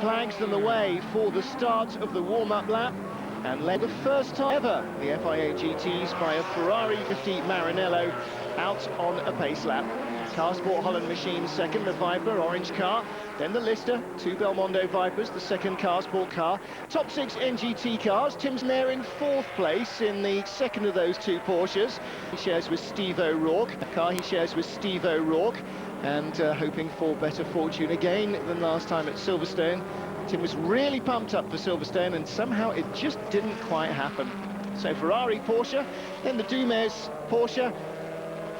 flags them the way for the start of the warm-up lap and led the first time ever the Fia GTs by a Ferrari 50 Maranello out on a pace lap. Car Sport Holland machine second, the Viper orange car, then the Lister, two Belmondo Vipers, the second Car Sport car. Top 6 NGT cars. Tim's there in 4th place in the second of those two Porsches. He shares with Steve O'Rourke, a car he shares with Steve O'Rourke, and hoping for better fortune again than last time at Silverstone. Tim was really pumped up for Silverstone, and somehow it just didn't quite happen. So Ferrari, Porsche, then the Dumes Porsche,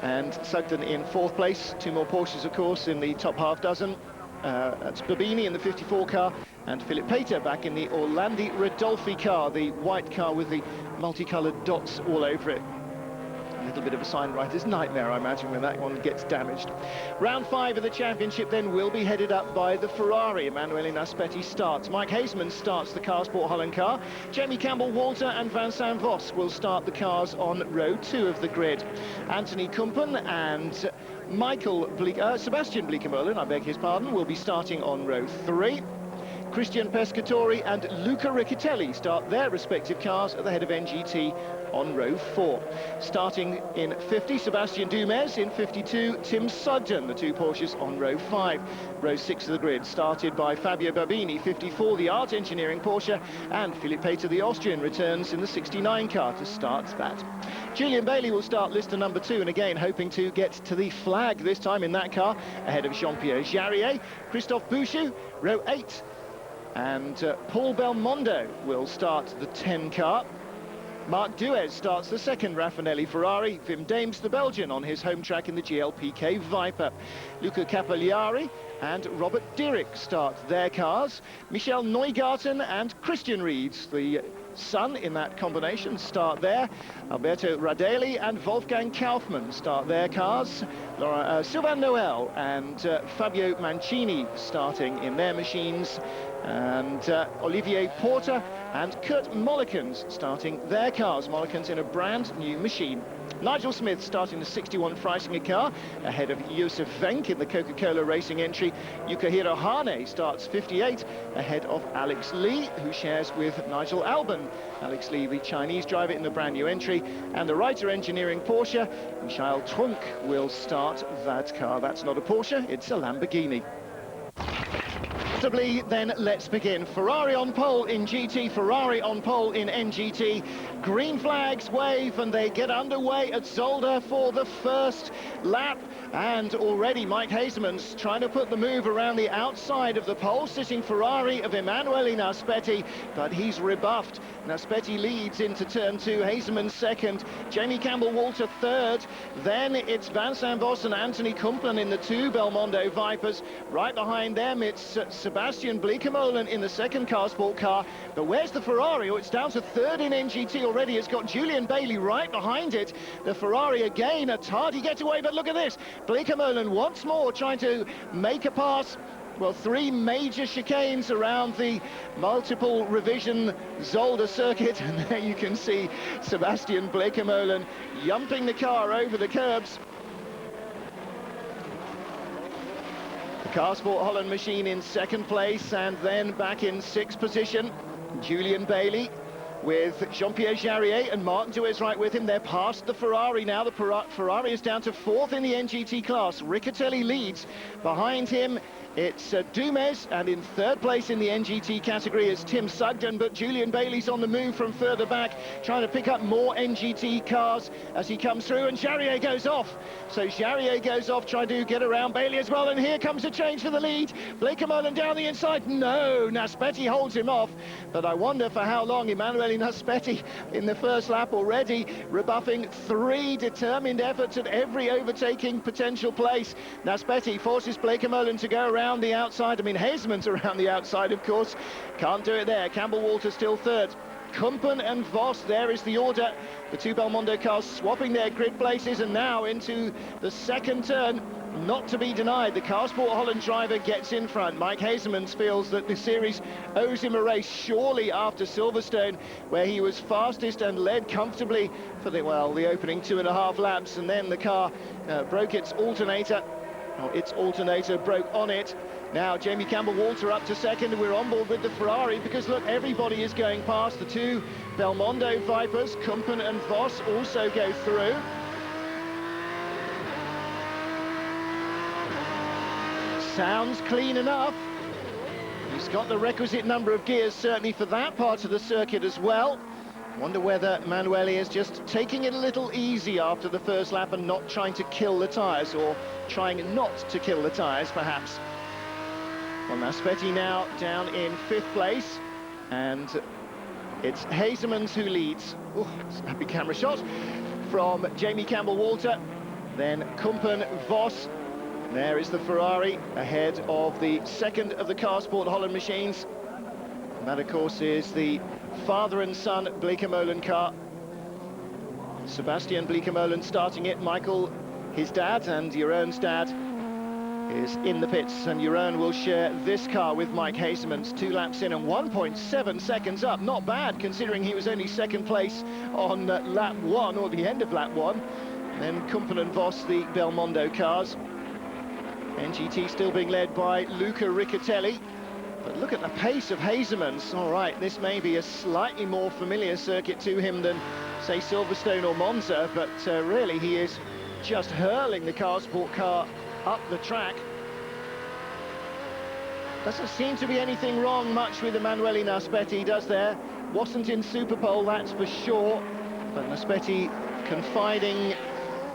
and Sugden in 4th place. Two more Porsches, of course, in the top half dozen. That's Babini in the 54 car, and Philip Pater back in the Orlandi Rodolfi car, the white car with the multicoloured dots all over it. A little bit of a signwriter's nightmare, I imagine, when that one gets damaged. Round 5 of the championship then will be headed up by the Ferrari. Emanuele Naspetti starts. Mike Hazeman starts the Car Sport Holland car. Jamie Campbell-Walter and Vincent Vos will start the cars on row 2 of the grid. Anthony Kumpen and Sebastian Bleekemolen, I beg his pardon, will be starting on row 3. Christian Pescatori and Luca Riccitelli start their respective cars at the head of NGT on row 4. Starting in 50, Sebastian Dumes. In 52, Tim Sugden, the two Porsches on row 5. Row 6 of the grid, started by Fabio Babini, 54, the Art Engineering Porsche, and Philip Pater, the Austrian, returns in the 69 car to start that. Julian Bailey will start Lister number 2, and again hoping to get to the flag this time in that car, ahead of Jean-Pierre Jarier. Christophe Bouchou, row 8. And Paul Belmondo will start the 10 car. Marc Duez starts the second Raffinelli Ferrari. Wim Dames, the Belgian, on his home track in the GLPK Viper. Luca Capagliari and Robert Dirick start their cars. Michel Neugarten and Christian Rieds, the son in that combination, start there. Alberto Radeli and Wolfgang Kaufmann start their cars. Sylvain Noel and Fabio Mancini starting in their machines. And Olivier Porter and Kurt Mollekens starting their cars. Mollekens in a brand new machine. Nigel Smith starting the 61 Freisinger car, ahead of Josef Wenck in the Coca-Cola Racing entry. Yukihiro Hane starts 58, ahead of Alex Lee, who shares with Nigel Albon. Alex Lee, the Chinese driver, in the brand new entry. And the Reiter Engineering Porsche, Michael Trunk, will start that car. That's not a Porsche, it's a Lamborghini. Then let's begin. Ferrari on pole in GT, Ferrari on pole in NGT. Green flags wave and they get underway at Zolder for the first lap. And already Mike Hazeman's trying to put the move around the outside of the pole-sitting Ferrari of Emanuele Naspetti, but he's rebuffed. Naspetti leads into turn 2, Hazeman second, Jamie Campbell-Walter third. Then it's Vincent Vos and Anthony Kumpen in the two Belmondo Vipers. Right behind them, it's Sebastian Bleekemolen in the second Car Sport car. But where's the Ferrari? Oh, it's down to third in NGT already. It's got Julian Bailey right behind it. The Ferrari again, a tardy getaway, but look at this. Bleekemolen once more trying to make a pass. Well, 3 major chicanes around the multiple revision Zolder circuit, and there you can see Sebastian Bleekemolen yumping the car over the curbs. The Car Sport Holland machine in second place, and then back in 6th position, Julian Bailey, with Jean-Pierre Jarier and Marc Duez right with him. They're past the Ferrari now. The Ferrari is down to 4th in the NGT class. Riccitelli leads. Behind him, it's Dumes, and in 3rd place in the NGT category is Tim Sugden, but Julian Bailey's on the move from further back, trying to pick up more NGT cars as he comes through, and Jarier goes off. So Jarier goes off, trying to get around Bailey as well, and here comes a change for the lead. Bleekemolen down the inside. No, Naspetti holds him off, but I wonder for how long. Emanuele Naspetti in the first lap already, rebuffing 3 determined efforts at every overtaking potential place. Naspetti forces Bleekemolen to go around the outside. I mean, Hazeman's around the outside, of course. Can't do it there. Campbell-Walter still third. Kumpen and Vos, there is the order. The two Belmondo cars swapping their grid places, and now into the second turn. Not to be denied, the Car Sport Holland driver gets in front. Mike Hazeman feels that the series owes him a race, surely after Silverstone, where he was fastest and led comfortably for the opening 2.5 laps, and then the car broke its alternator. Its alternator broke on it, Now Jamie Campbell-Walter up to second. We're on board with the Ferrari because, look, everybody is going past. The two Belmondo Vipers, Kumpen and Voss, also go through. Sounds clean enough. He's got the requisite number of gears, certainly for that part of the circuit as well. Wonder whether Manueli is just taking it a little easy after the first lap and not trying to kill the tyres, or trying not to kill the tyres, perhaps. Well, Naspetti now down in 5th place, and it's Hazemans who leads. Oh, snappy camera shot from Jamie Campbell-Walter, then Kumpen, Voss. There is the Ferrari ahead of the second of the Carsport Holland machines. And that, of course, is the father and son Bleekemolen car. Sebastian Bleekemolen starting it. Michael, his dad, and Jeroen's dad is in the pits, and Jeroen will share this car with Mike Hazemans. 2 laps in and 1.7 seconds up. Not bad, considering he was only second place on lap 1, or the end of lap 1. And then Kumpen and Voss, the Belmondo cars. NGT still being led by Luca Riccatelli. But look at the pace of Hazemans. All right, this may be a slightly more familiar circuit to him than, say, Silverstone or Monza, but really he is just hurling the Carsport car up the track. Doesn't seem to be anything wrong much with Emanuele Naspetti, does there? Wasn't in Superpole, that's for sure. But Naspetti confiding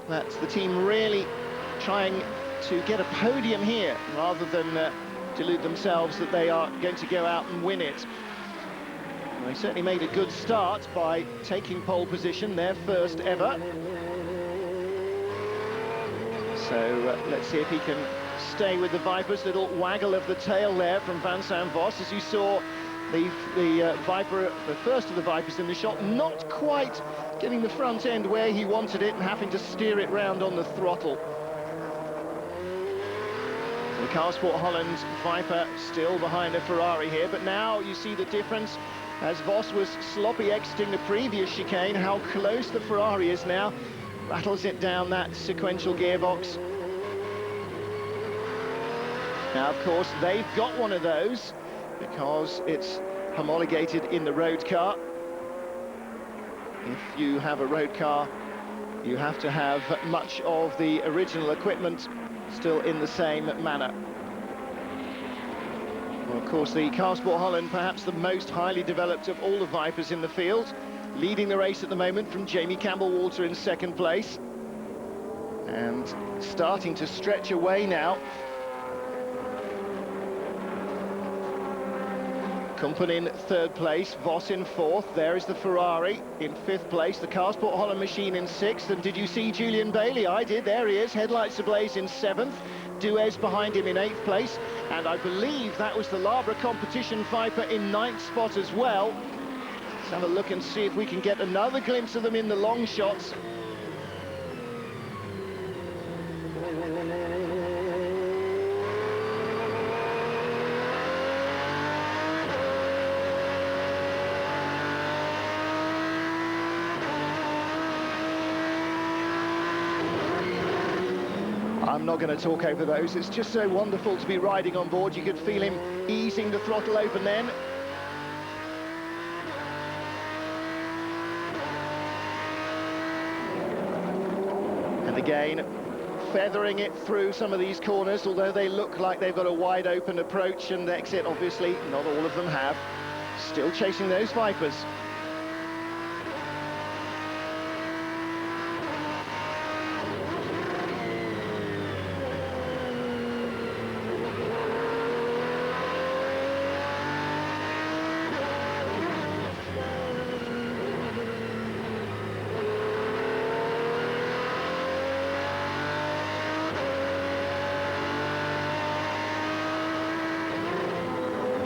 that the team really trying to get a podium here, rather than delude themselves that they are going to go out and win it. Well, they certainly made a good start by taking pole position, their first ever. So let's see if he can stay with the Vipers. Little waggle of the tail there from Vincent Voss, as you saw the Viper, the first of the Vipers in the shot, not quite getting the front end where he wanted it and having to steer it round on the throttle. The Carsport Holland Viper still behind a Ferrari here, but now you see the difference as Voss was sloppy exiting the previous chicane, how close the Ferrari is now. Rattles it down that sequential gearbox. Now, of course, they've got one of those because it's homologated in the road car. If you have a road car, you have to have much of the original equipment still in the same manner. Well, of course, the Carsport Holland, perhaps the most highly developed of all the Vipers in the field, leading the race at the moment from Jamie Campbell-Walter in second place, and starting to stretch away now. Kumpen in 3rd place, Voss in 4th. There is the Ferrari in 5th place, the Carsport Holland machine in 6th. And did you see Julian Bailey? I did. There he is, headlights ablaze in 7th. Duez behind him in 8th place. And I believe that was the Labra Competition Viper in 9th spot as well. Let's have a look and see if we can get another glimpse of them in the long shots. I'm not going to talk over those. It's just so wonderful to be riding on board. You could feel him easing the throttle open then. And again, feathering it through some of these corners, although they look like they've got a wide open approach and exit. Obviously, not all of them have. Still chasing those Vipers.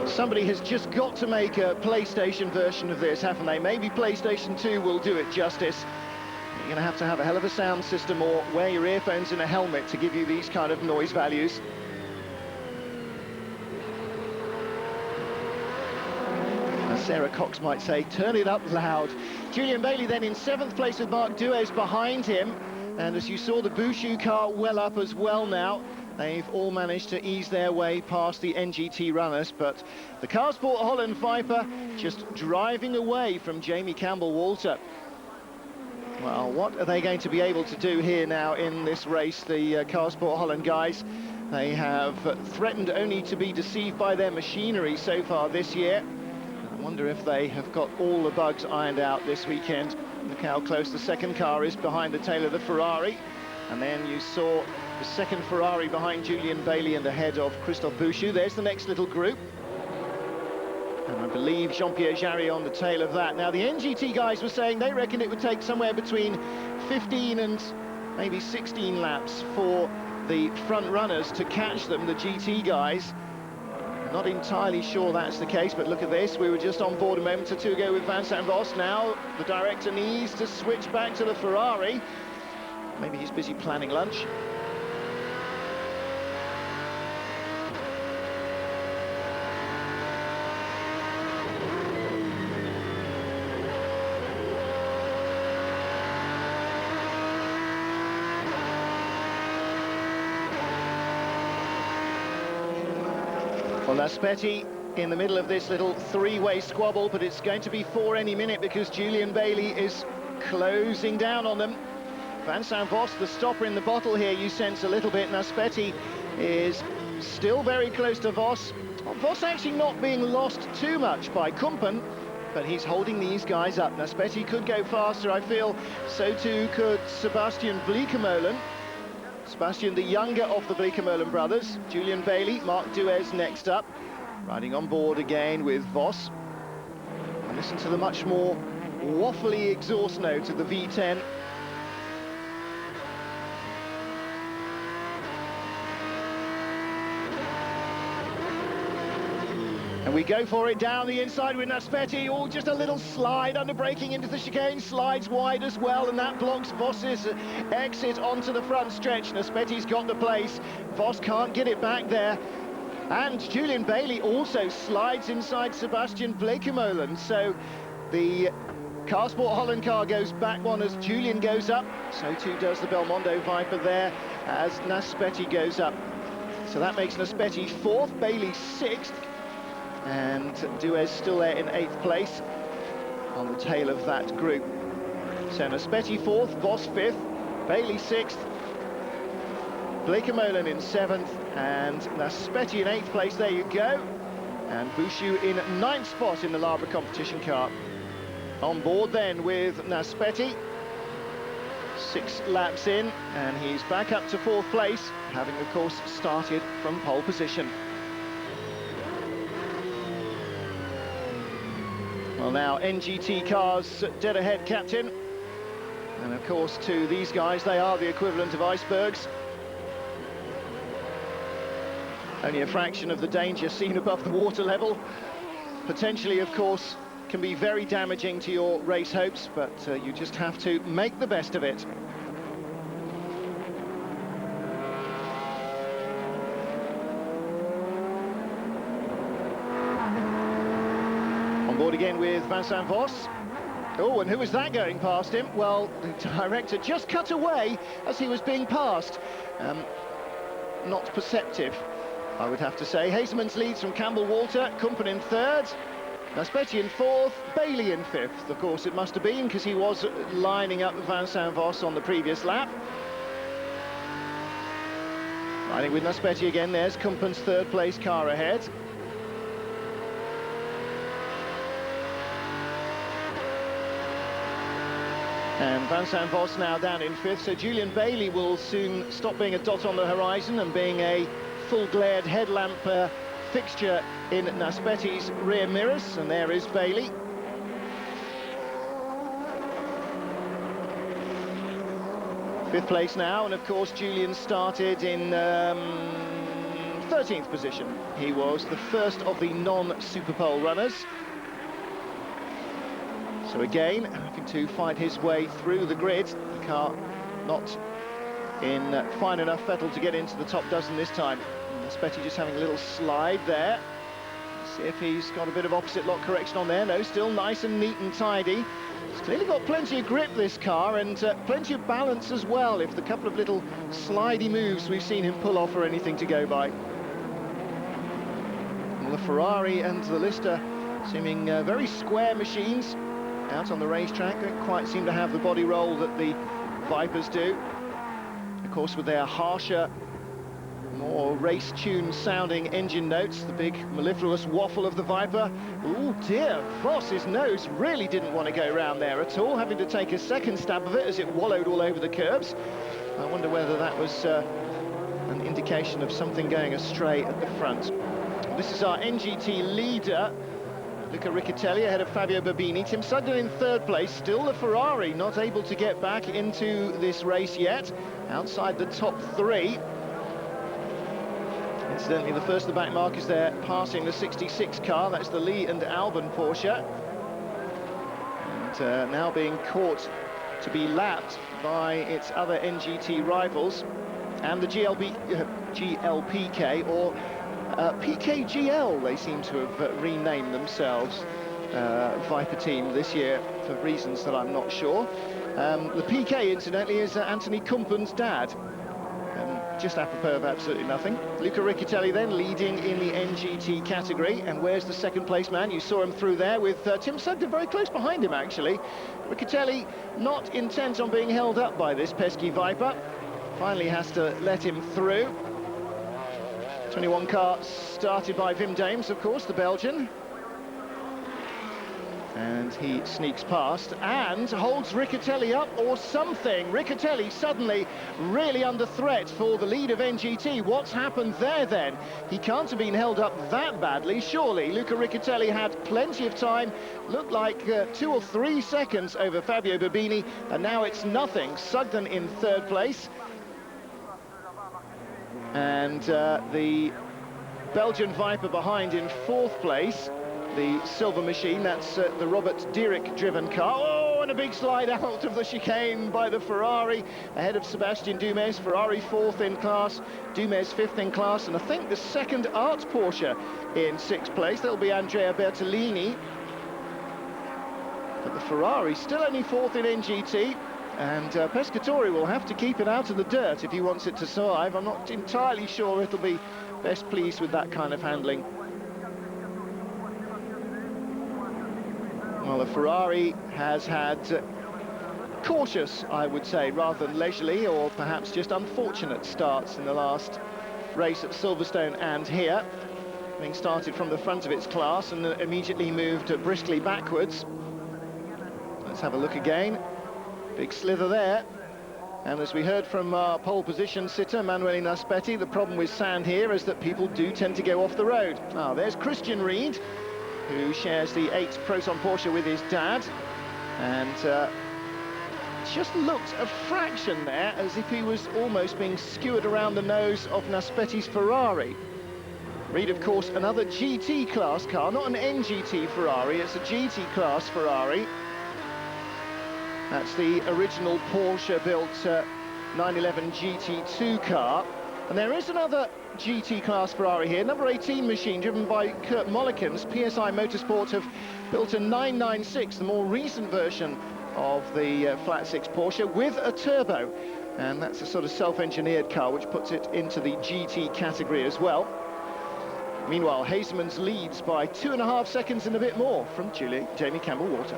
Somebody has just got to make a PlayStation version of this, haven't they? Maybe PlayStation 2 will do it justice. You're going to have a hell of a sound system or wear your earphones in a helmet to give you these kind of noise values. As Sarah Cox might say, turn it up loud. Julian Bailey then in 7th place with Marc Duez behind him. And as you saw, the Bouchou car well up as well now. They've all managed to ease their way past the NGT runners, but the Carsport Holland Viper just driving away from Jamie Campbell-Walter. Well, what are they going to be able to do here now in this race, the Carsport Holland guys? They have threatened only to be deceived by their machinery so far this year. I wonder if they have got all the bugs ironed out this weekend. Look how close the second car is behind the tail of the Ferrari. And then you saw the second Ferrari behind Julian Bailey and ahead of Christophe Bouchou. There's the next little group. And I believe Jean-Pierre Jarry on the tail of that. Now, the NGT guys were saying they reckon it would take somewhere between 15 and maybe 16 laps for the front runners to catch them, the GT guys. Not entirely sure that's the case, but look at this. We were just on board a moment or two ago with Vincent Vos. Now the director needs to switch back to the Ferrari. Maybe he's busy planning lunch. Well, Naspetti in the middle of this little three-way squabble, but it's going to be 4 any minute because Julian Bailey is closing down on them. Vincent Vos, the stopper in the bottle here, you sense a little bit. Naspetti is still very close to Vos. Well, Vos actually not being lost too much by Kumpen, but he's holding these guys up. Naspetti could go faster, I feel. So too could Sebastian Bleekemolen. Sebastian, the younger of the Bleekemolen brothers. Julian Bailey, Marc Duez next up. Riding on board again with Vos. And listen to the much more waffly exhaust note of the V10. And we go for it down the inside with Naspetti. Oh, just a little slide under braking into the chicane, slides wide as well, and that blocks Vos's exit onto the front stretch. Naspetti's got the place. Vos can't get it back there. And Julian Bailey also slides inside Sebastian Bleekemolen. So the Carsport Holland car goes back one as Julian goes up. So too does the Belmondo Viper there as Naspetti goes up. So that makes Naspetti 4th, Bailey 6th. And Duez still there in 8th place on the tail of that group. So Naspetti 4th, Vos 5th, Bailey 6th, Bleekemolen in 7th, and Naspetti in 8th place. There you go. And Bouchou in 9th spot in the Labre competition car. On board then with Naspetti. 6 laps in, and he's back up to 4th place, having of course started from pole position. Well, now NGT cars dead ahead, captain. And of course to these guys, they are the equivalent of icebergs. Only a fraction of the danger seen above the water level. Potentially, of course, can be very damaging to your race hopes, but you just have to make the best of it. On board again with Vincent Vos. Oh, and who was that going past him? Well, the director just cut away as he was being passed. Not perceptive, I would have to say. Hasemans leads from Campbell-Walter, Kumpen in 3rd, Naspetti in 4th, Bailey in 5th. Of course, it must have been, because he was lining up Vincent Vos on the previous lap. Riding with Naspetti again, there's Kumpen's 3rd place car ahead. And Vincent Vos now down in 5th, so Julian Bailey will soon stop being a dot on the horizon and being a full-glared headlamp fixture in Naspetti's rear mirrors, and there is Bailey. Fifth place now, and of course Julian started in 13th position. He was the first of the non-Superpole runners. So again, having to find his way through the grid. The car not in fine enough fettle to get into the top dozen this time. Naspetti just having a little slide there. See if he's got a bit of opposite lock correction on there. No, still nice and neat and tidy. It's clearly got plenty of grip, this car, and plenty of balance as well, if the couple of little slidey moves we've seen him pull off are anything to go by. Well, the Ferrari and the Lister seeming very square machines out on the racetrack. Don't quite seem to have the body roll that the Vipers do. Of course, with their harsher, more race-tuned sounding engine notes, the big mellifluous waffle of the Viper. Oh dear, Voss's nose really didn't want to go round there at all, having to take a second stab of it as it wallowed all over the curbs. I wonder whether that was an indication of something going astray at the front. This is our NGT leader, Luca Riccitelli, ahead of Fabio Babini. Tim Sugden in third place, still the Ferrari not able to get back into this race yet, outside the top three. Incidentally, the first of the back markers there passing the 66 car, that's the Lee and Albon Porsche. And now being caught to be lapped by its other NGT rivals, and the GLPK, or PKGL, they seem to have renamed themselves, Viper team this year for reasons that I'm not sure. The PK, incidentally, is Anthony Kumpen's dad. Just apropos of absolutely nothing. Luca Riccitelli then leading in the NGT category. And where's the second place man? You saw him through there with Tim Sugden very close behind him, actually. Riccitelli not intent on being held up by this pesky Viper. Finally has to let him through. 21 car started by Wim Dames, of course, the Belgian. And he sneaks past and holds Riccitelli up or something. Riccitelli suddenly really under threat for the lead of NGT. What's happened there then? He can't have been held up that badly, surely. Luca Riccitelli had plenty of time, looked like 2 or 3 seconds over Fabio Babini, and now it's nothing. Sugden in third place. And the Belgian Viper behind in fourth place. The silver machine, that's the Robert Dietrich-driven car. Oh, and a big slide out of the chicane by the Ferrari, ahead of Sebastian Dumes. Ferrari fourth in class, Dumes fifth in class, and I think the second Art Porsche in sixth place. That'll be Andrea Bertolini. But the Ferrari still only fourth in NGT, and Pescatori will have to keep it out of the dirt if he wants it to survive. I'm not entirely sure it'll be best pleased with that kind of handling. Well, the Ferrari has had cautious, I would say, rather than leisurely, or perhaps just unfortunate starts in the last race at Silverstone and here. Being started from the front of its class and immediately moved briskly backwards. Let's have a look again. Big slither there. And as we heard from our pole position sitter, Manuele Naspetti, the problem with sand here is that people do tend to go off the road. Ah, there's Christian Ried, who shares the 8 Proton Porsche with his dad, and just looked a fraction there as if he was almost being skewered around the nose of Naspetti's Ferrari. Ried, of course, another GT class car, not an NGT Ferrari, it's a GT class Ferrari. That's the original Porsche-built 911 GT2 car. And there is another GT class Ferrari here, number 18 machine driven by Kurt Mollikens. PSI Motorsport have built a 996, the more recent version of the flat six Porsche, with a turbo. And that's a sort of self-engineered car, which puts it into the GT category as well. Meanwhile, Hasemans leads by 2.5 seconds and a bit more from Jamie Campbell-Walter.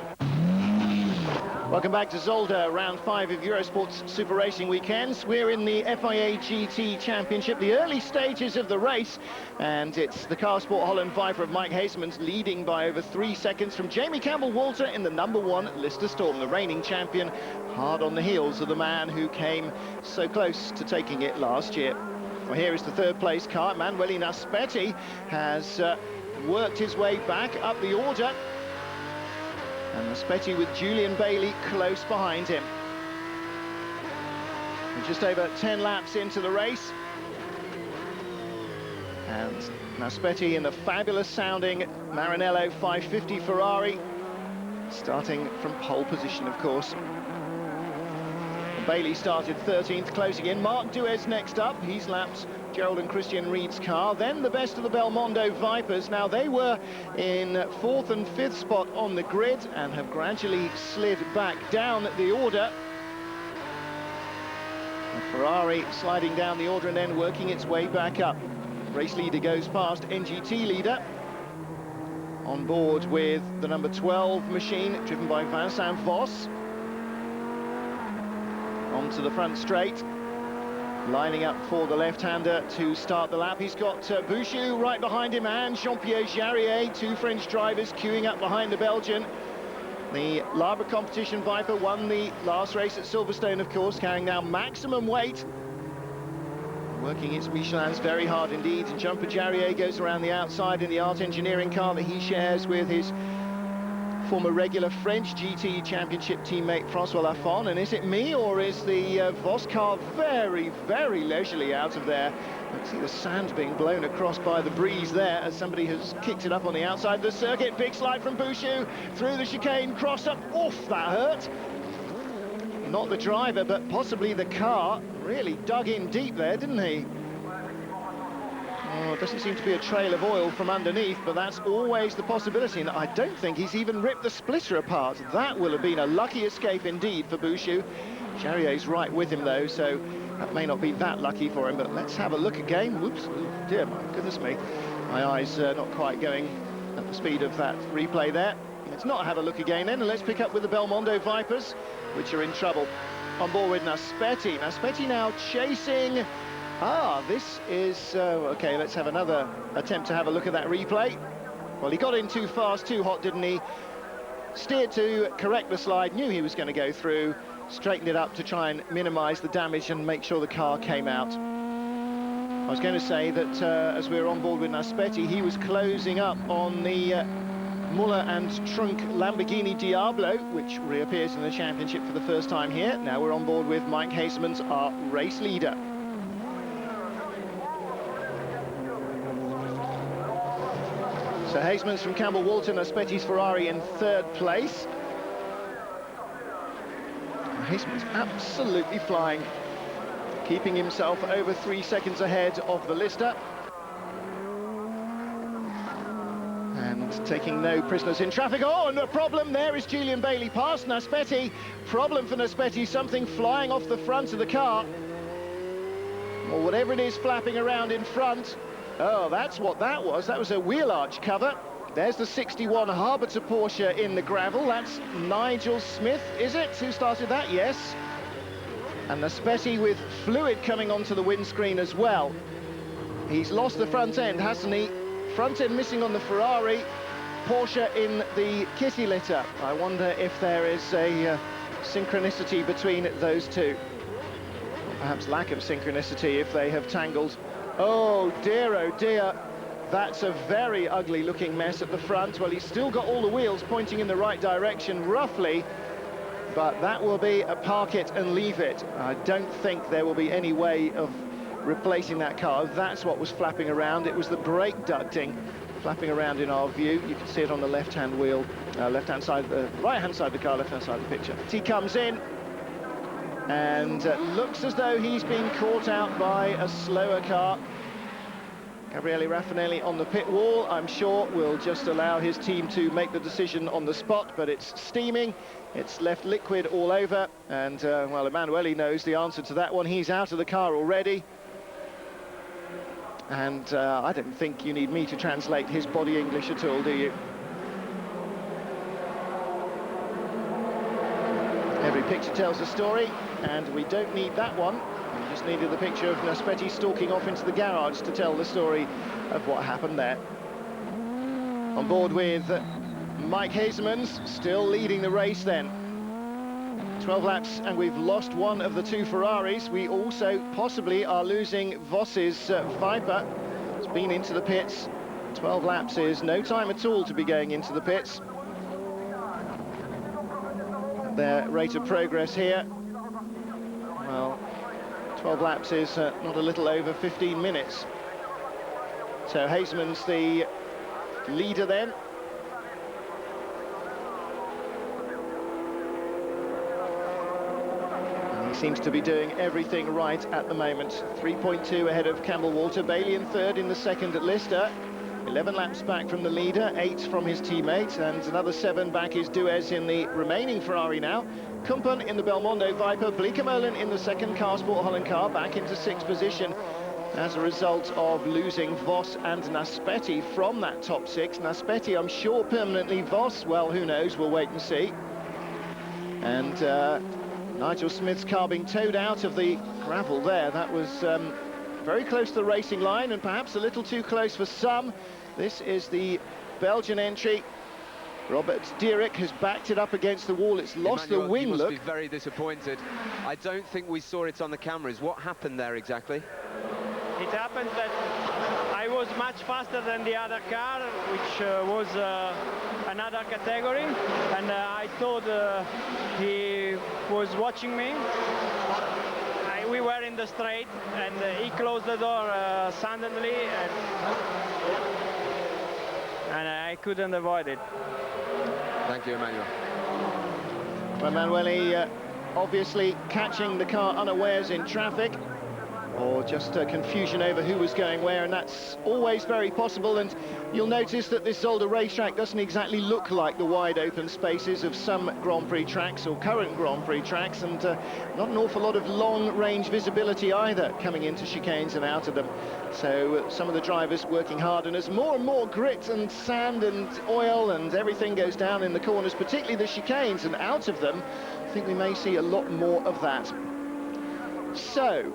Welcome back to Zolder, round 5 of Eurosport's Super Racing Weekends. We're in the FIA GT Championship, the early stages of the race, and it's the Car Sport Holland Viper of Mike Hasemans leading by over 3 seconds from Jamie Campbell-Walter in the number 1 Lister Storm, the reigning champion, hard on the heels of the man who came so close to taking it last year. Well, here is the third place car. Manuele Naspetti has worked his way back up the order. And Naspetti with Julian Bailey close behind him. We're just over 10 laps into the race. And Naspetti in the fabulous sounding Maranello 550 Ferrari, starting from pole position, of course. Bailey started 13th, closing in. Marc Duez next up. He's lapped Gerald and Christian Reed's car. Then the best of the Belmondo Vipers. Now, they were in 4th and 5th spot on the grid and have gradually slid back down the order. Ferrari sliding down the order and then working its way back up. Race leader goes past NGT leader. On board with the number 12 machine, driven by Vincent Voss. Onto the front straight. Lining up for the left-hander to start the lap. He's got Bouchou right behind him and Jean-Pierre Jarier, two French drivers queuing up behind the Belgian. The Labre competition Viper won the last race at Silverstone, of course, carrying now maximum weight. Working its Michelin's very hard indeed. And Jean-Pierre Jarier goes around the outside in the Art Engineering car that he shares with his former regular French GT Championship teammate Francois Lafon. And is it me, or is the Voss car very, very leisurely out of there? You can see the sand being blown across by the breeze there as somebody has kicked it up on the outside of the circuit. Big slide from Bouchou through the chicane, cross up. Oof, that hurt. Not the driver, but possibly the car. Really dug in deep there, didn't he? Oh, it doesn't seem to be a trail of oil from underneath, but that's always the possibility, and I don't think he's even ripped the splitter apart. That will have been a lucky escape indeed for Bouchou. Jarrier's right with him, though, so that may not be that lucky for him, but let's have a look again. Whoops, oh dear, my goodness me. My eyes not quite going at the speed of that replay there. Let's not have a look again then, and let's pick up with the Belmondo Vipers, which are in trouble. On board with Naspetti. Naspetti now chasing... this is... OK, let's have another attempt to have a look at that replay. Well, he got in too fast, too hot, didn't he? Steered to correct the slide, knew he was going to go through, straightened it up to try and minimise the damage and make sure the car came out. I was going to say that as we were on board with Naspetti, he was closing up on the Muller and Trunk Lamborghini Diablo, which reappears in the championship for the first time here. Now we're on board with Mike Hasemans, our race leader. So Hasemans from Campbell Walton, Aspetti's Ferrari in 3rd place. Hasemans absolutely flying, keeping himself over 3 seconds ahead of the Lister. And taking no prisoners in traffic. Oh, and a problem there is Julian Bailey past Naspetti. Problem for Naspetti, something flying off the front of the car. Or whatever it is flapping around in front. Oh, that's what that was. That was a wheel arch cover. There's the 61 Harbour Porsche in the gravel. That's Nigel Smith, is it? Who started that? Yes. And Naspetti with fluid coming onto the windscreen as well. He's lost the front end, hasn't he? Front end missing on the Ferrari, Porsche in the kitty litter. I wonder if there is a synchronicity between those two. Or perhaps lack of synchronicity if they have tangled. Oh dear, that's a very ugly looking mess at the front. Well, he's still got all the wheels pointing in the right direction, roughly, but that will be a park it and leave it. I don't think there will be any way of replacing that car. That's what was flapping around. It was the brake ducting flapping around in our view. You can see it on the left-hand wheel, left-hand side, the right-hand side of the car, left-hand side of the picture. He comes in and looks as though he's been caught out by a slower car. Gabriele Raffinelli on the pit wall, I'm sure, will just allow his team to make the decision on the spot, but it's steaming, it's left liquid all over, and, well, Emanuele knows the answer to that one. He's out of the car already. And I don't think you need me to translate his body English at all, do you? Every picture tells a story, and we don't need that one. We just needed the picture of Naspetti stalking off into the garage to tell the story of what happened there. On board with Mike Hasemans, still leading the race then. 12 laps, and we've lost one of the two Ferraris. We also possibly are losing Voss's Viper. It's been into the pits. 12 laps is no time at all to be going into the pits. Their rate of progress here, well, 12 laps is not a little over 15 minutes. So Hasemans the leader then. seems to be doing everything right at the moment. 3.2 ahead of Campbell Walter. Bailey in third, in the second at Lister. 11 laps back from the leader, 8 from his teammate, and another 7 back is Duez in the remaining Ferrari now. Kumpen in the Belmondo Viper, Bleekemolen in the second Car Sport Holland car, back into 6th position as a result of losing Vos and Naspetti from that top 6. Naspetti, I'm sure, permanently. Vos, well, who knows, we'll wait and see. And Nigel Smith's car being towed out of the gravel there. That was very close to the racing line and perhaps a little too close for some. This is the Belgian entry. Robert Dierik has backed it up against the wall. It's lost the wing look. He must be very disappointed. I don't think we saw it on the cameras. What happened there exactly? It happened that I was much faster than the other car, which was another category, and I thought he was watching me. We were in the straight, and he closed the door suddenly, and I couldn't avoid it. Thank you, Emmanuel. Well, Emanuele obviously catching the car unawares in traffic, or just confusion over who was going where, and that's always very possible. And you'll notice that this Zolder racetrack doesn't exactly look like the wide open spaces of some Grand Prix tracks or current Grand Prix tracks, and not an awful lot of long range visibility either coming into chicanes and out of them. So some of the drivers working hard, and as more and more grit and sand and oil and everything goes down in the corners, particularly the chicanes and out of them, I think we may see a lot more of that. So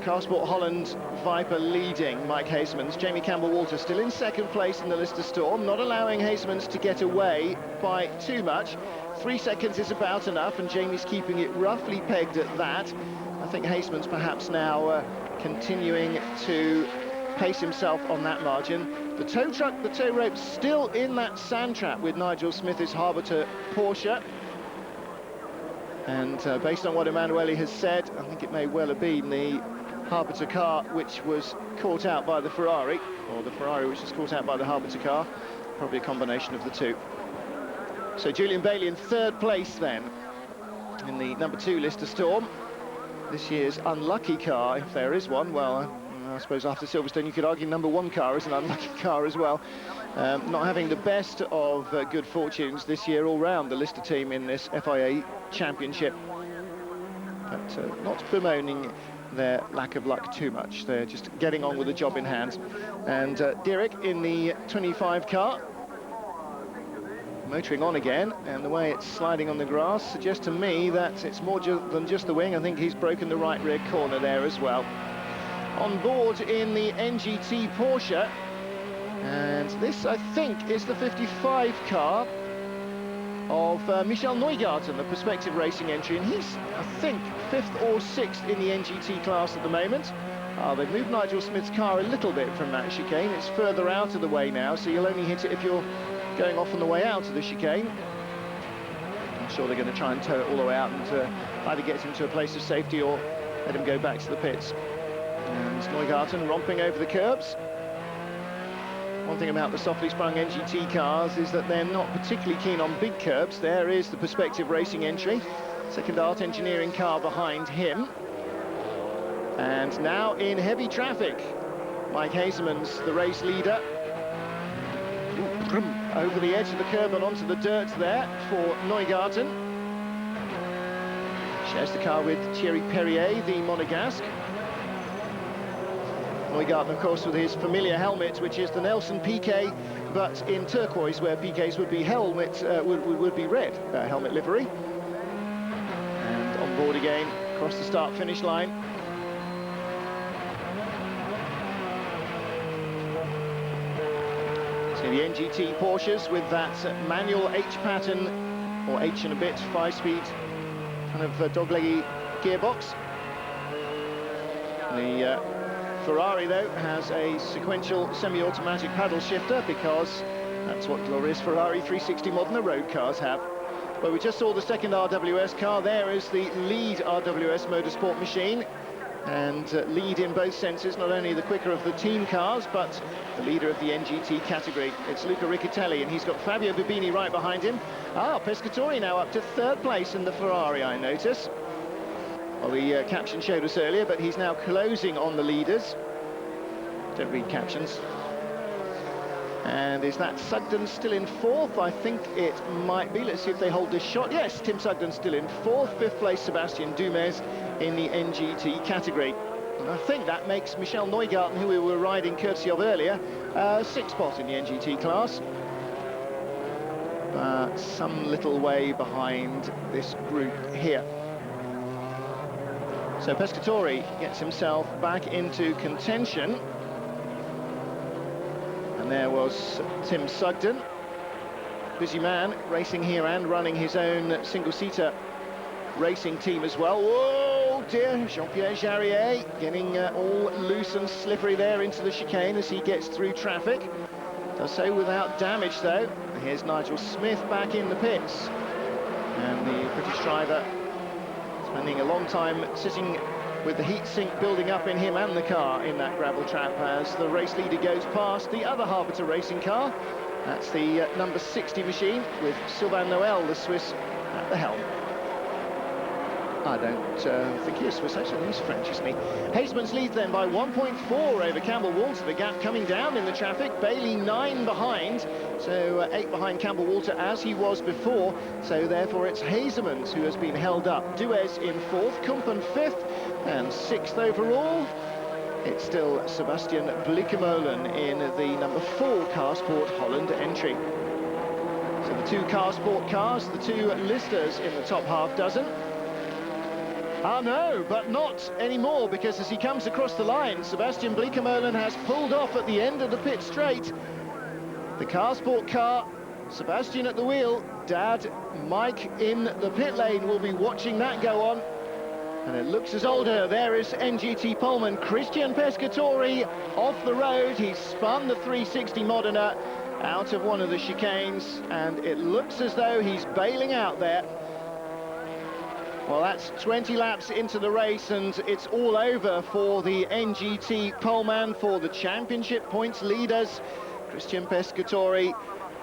Car Sport Holland Viper leading Mike Hasemans. Jamie Campbell-Walter still in second place in the Lister Storm, not allowing Hasemans to get away by too much. 3 seconds is about enough, and Jamie's keeping it roughly pegged at that. I think Hasemans perhaps now continuing to pace himself on that margin. The tow truck, the tow rope, still in that sand trap with Nigel Smith's Harbour Porsche. And based on what Emanuele has said, I think it may well have been the Harbour car which was caught out by the Ferrari, or the Ferrari which was caught out by the Harbour car. Probably a combination of the two. So Julian Bailey in third place then in the number 2 Lister Storm. This year's unlucky car, if there is one. Well, I suppose after Silverstone you could argue number 1 car is an unlucky car as well. Not having the best of good fortunes this year all round, the Lister team in this FIA Championship. But not bemoaning their lack of luck too much. They're just getting on with the job in hand. And Dierik in the 25 car, motoring on again, and the way it's sliding on the grass suggests to me that it's more than just the wing. I think he's broken the right rear corner there as well. On board in the NGT Porsche, and this I think is the 55 car of Michel Neugarten, the Perspective Racing entry, and he's, I think, 5th or 6th in the NGT class at the moment. They've moved Nigel Smith's car a little bit from that chicane. It's further out of the way now, so you'll only hit it if you're going off on the way out of the chicane. I'm sure they're going to try and tow it all the way out and either get him to a place of safety or let him go back to the pits. And Neugarten romping over the curbs. One thing about the softly sprung NGT cars is that they're not particularly keen on big curbs. There is the Perspective Racing entry, second Art Engineering car behind him. And now in heavy traffic, Mike Hasemans, the race leader, over the edge of the curb and onto the dirt there for Neugarten. Shares the car with Thierry Perrier, the Monegasque. Neugarten, of course, with his familiar helmet, which is the Nelson Piquet, but in turquoise, where Piquet's would be helmet would be red helmet livery. And on board again, across the start-finish line. So the NGT Porsches with that manual H pattern, or H and a bit, 5-speed kind of dog-leggy gearbox. The Ferrari, though, has a sequential semi-automatic paddle shifter, because that's what glorious Ferrari 360 Modena road cars have. Well, we just saw the second RWS car. There is the lead RWS Motorsport machine, and lead in both senses, not only the quicker of the team cars, but the leader of the NGT category. It's Luca Riccitelli, and he's got Fabio Bobini right behind him. Pescatori now up to third place in the Ferrari, I notice. Well, the caption showed us earlier, but he's now closing on the leaders. Don't read captions. And is that Sugden still in fourth? I think it might be. Let's see if they hold this shot. Yes, Tim Sugden still in fourth. Fifth place, Sebastian Dumez in the NGT category. And I think that makes Michel Neugarten, who we were riding courtesy of earlier, sixth spot in the NGT class. But some little way behind this group here. So Pescatori gets himself back into contention. And there was Tim Sugden, busy man, racing here and running his own single-seater racing team as well. Whoa, dear, Jean-Pierre Jarier getting all loose and slippery there into the chicane as he gets through traffic. Does so without damage, though. Here's Nigel Smith back in the pits. And the British driver spending a long time sitting with the heat sink building up in him and the car in that gravel trap as the race leader goes past the other Harbinger racing car. That's the number 60 machine with Sylvain Noël, the Swiss, at the helm. I don't think he is Swiss, actually. He's French, isn't he? Hasemans leads then by 1.4 over Campbell Walter. The gap coming down in the traffic. Bailey 9 behind, so 8 behind Campbell Walter as he was before. So therefore it's Hasemans who has been held up. Duez in 4th, Kumpen 5th, and 6th overall. It's still Sebastian Bleekemolen in the number 4 Car Sport Holland entry. So the 2 Car Sport cars, the 2 listers in the top half dozen. Ah, no, but not anymore, because as he comes across the line, Sebastian Bleekemolen has pulled off at the end of the pit straight. The Car Sport car, Sebastian at the wheel, Dad, Mike in the pit lane will be watching that go on. And it looks as older. There is NGT poleman Christian Pescatori off the road. He's spun the 360 Modena out of one of the chicanes, and it looks as though he's bailing out there. Well, that's 20 laps into the race, and it's all over for the NGT poleman, for the championship points leaders. Christian Pescatori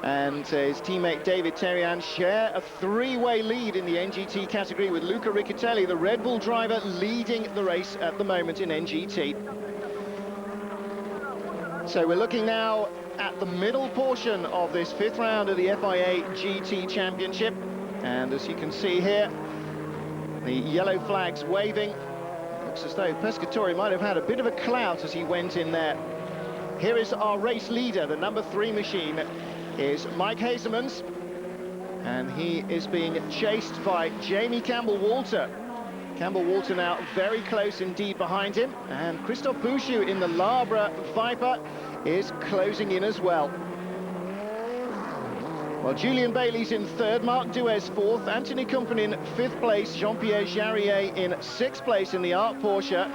and his teammate David Terrian share a 3-way lead in the NGT category, with Luca Riccitelli, the Red Bull driver, leading the race at the moment in NGT. So we're looking now at the middle portion of this 5th round of the FIA GT Championship, and as you can see here, the yellow flags waving. Looks as though Pescatori might have had a bit of a clout as he went in there. Here is our race leader, the number 3 machine is Mike Hasemans, and he is being chased by Jamie Campbell-Walter. Campbell-Walter now very close indeed behind him, and Christophe Bouchou in the Labre Viper is closing in as well. Well, Julian Bailey's in 3rd, Mark Duez 4th, Anthony Kumpen in 5th place, Jean-Pierre Jarier in 6th place in the Art Porsche.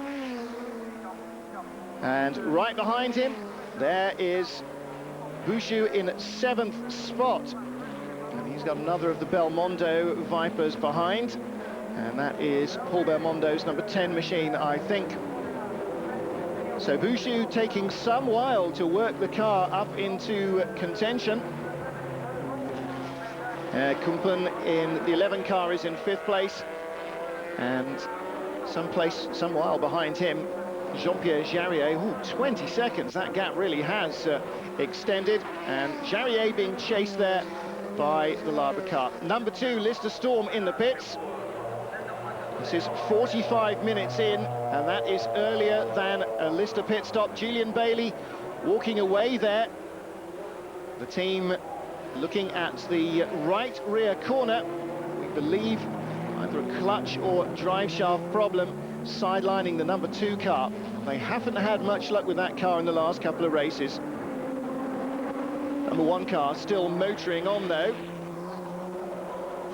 And right behind him, there is Bouchou in 7th spot. And he's got another of the Belmondo Vipers behind. And that is Paul Belmondo's number 10 machine, I think. So Bouchou taking some while to work the car up into contention. Kumpen in the 11 car is in 5th place, and some while behind him, Jean-Pierre Jarier. Ooh, 20 seconds, that gap really has extended, and Jarier being chased there by the Labre car. Number 2, Lister Storm in the pits. This is 45 minutes in, and that is earlier than a Lister pit stop. Julian Bailey walking away there. The team looking at the right rear corner. We believe either a clutch or drive shaft problem sidelining the number 2 car. They haven't had much luck with that car in the last couple of races. Number 1 car still motoring on though.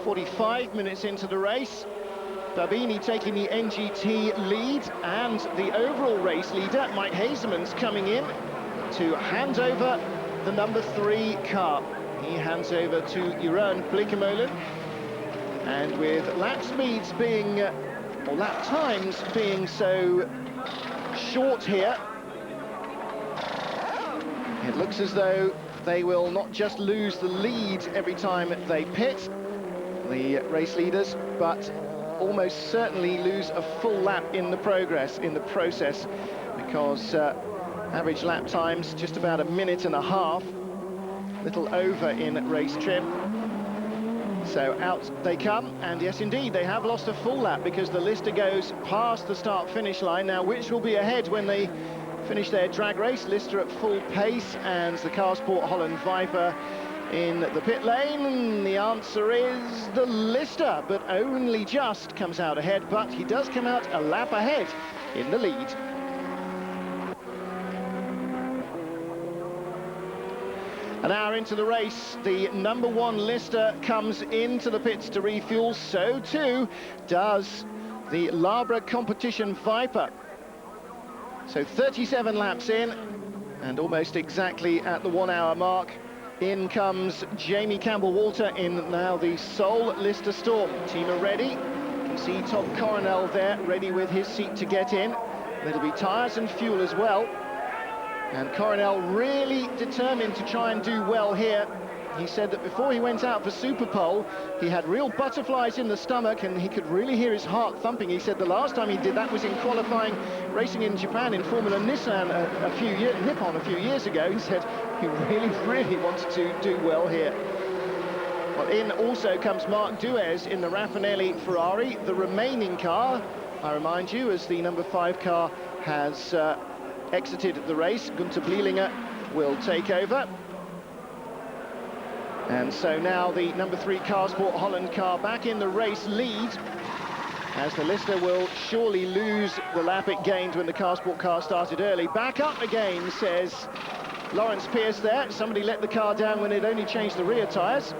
45 minutes into the race. Babini taking the NGT lead, and the overall race leader, Mike Hasemans, coming in to hand over the number 3 car. He hands over to Jeroen Bleekemolen, and with lap speeds being, or lap times being so short here, it looks as though they will not just lose the lead every time they pit, the race leaders, but almost certainly lose a full lap in the process, because average lap times just about 1.5 minutes, little over in race trim. So out they come, and yes indeed, they have lost a full lap, because the Lister goes past the start-finish line. Now, which will be ahead when they finish their drag race? Lister at full pace, and the Carsport Holland Viper in the pit lane. The answer is the Lister, but only just comes out ahead, but he does come out a lap ahead in the lead. An hour into the race, the number 1 Lister comes into the pits to refuel. So too does the Labra Competition Viper. So 37 laps in, and almost exactly at the 1 hour mark, in comes Jamie Campbell-Walter in now the sole Lister Storm. Team are ready. You can see Tom Coronel there, ready with his seat to get in. There'll be tyres and fuel as well. And Coronel really determined to try and do well here. He said that before he went out for Superpole, he had real butterflies in the stomach, and he could really hear his heart thumping. He said the last time he did that was in qualifying, racing in Japan in Formula Nippon a few years ago. He said he really wanted to do well here. Well, in also comes Marc Duez in the Raffinelli Ferrari, the remaining car, I remind you, as the number 5 car has exited the race. Gunther Blielinger will take over. And so now the number 3 Carsport Holland car back in the race lead, as the Lister will surely lose the lap it gained when the Carsport car started early. Back up again, says Lawrence Pierce there. Somebody let the car down when it only changed the rear tyres.